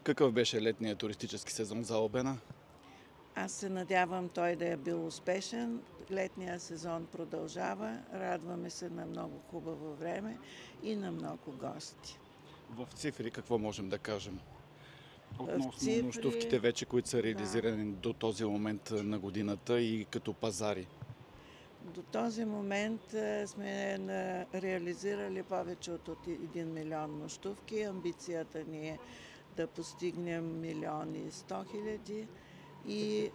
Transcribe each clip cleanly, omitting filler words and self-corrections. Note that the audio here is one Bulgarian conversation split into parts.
Какъв беше летният туристически сезон за Албена? Аз се надявам той да е бил успешен. Летният сезон продължава. Радваме се на много хубаво време и на много гости. В цифри какво можем да кажем? В Относно нощувките цифри, вече, които са да, реализирани до този момент на годината и като пазари. до този момент сме реализирали повече от 1 милион нощувки. Амбицията ни е да постигнем 1 100 000 и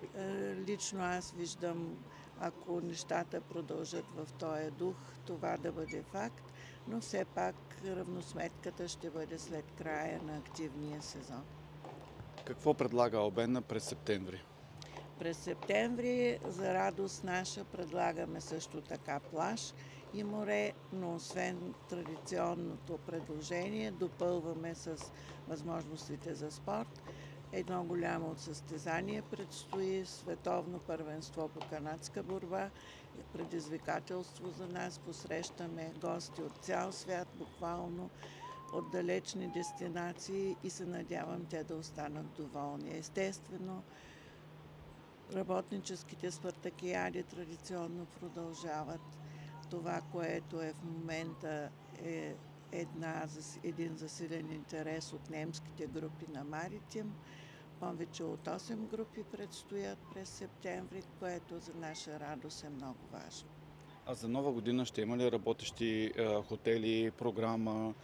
лично аз виждам, ако нещата продължат в този дух, това да бъде факт, но все пак равносметката ще бъде след края на активния сезон. Какво предлага Албена през септември? През септември за радост наша предлагаме също така плаж и море, но освен традиционното предложение допълваме с възможностите за спорт. Едно голямо състезание предстои, световно първенство по канадска борба. Предизвикателство за нас, посрещаме гости от цял свят, буквално от далечни дестинации и се надявам те да останат доволни. Естествено, работническите спартакиади традиционно продължават. Това, което е в момента е един засилен интерес от немските групи на Маритим. Повече от 8 групи предстоят през септември, което за наша радост е много важно. А за нова година ще има ли работещи хотели, програма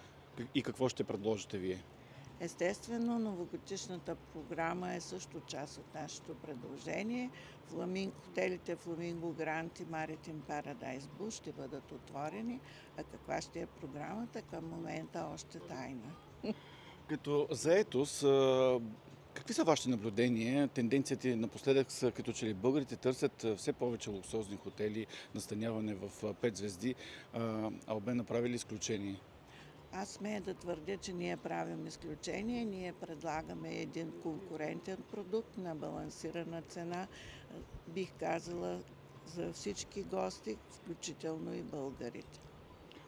и какво ще предложите вие? Естествено, новогодишната програма е също част от нашето предложение. Хотелите Фламинго Грант и Маритим Парадайс Буш ще бъдат отворени, а каква ще е програмата към момента още тайна. Като заетост, какви са вашите наблюдения? Тенденциите напоследък са като че ли българите търсят все повече луксозни хотели, настаняване в 5 звезди. Албена направи ли изключение? Аз смея да твърдя, че ние правим изключение. Ние предлагаме един конкурентен продукт на балансирана цена, бих казала, за всички гости, включително и българите.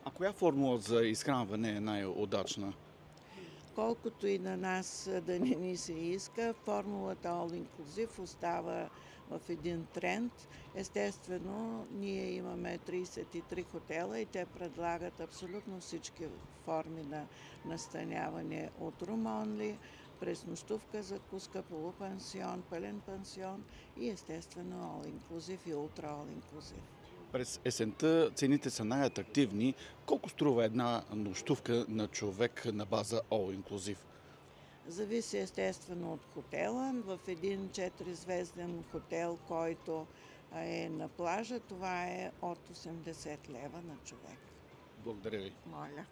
А коя формула за изхранване е най-удачна? Колкото и на нас да не ни се иска, формулата All Inclusive остава в един тренд. Естествено, ние имаме 33 хотела и те предлагат абсолютно всички форми на настаняване от room only, през нощувка, закуска, полупансион, пълен пансион и естествено All Inclusive и Ultra All Inclusive. През есента цените са най-атрактивни. Колко струва една нощувка на човек на база All Inclusive? Зависи естествено от хотела. В един 4-звезден хотел, който е на плажа, това е от 80 лева на човек. Благодаря ви. Моля.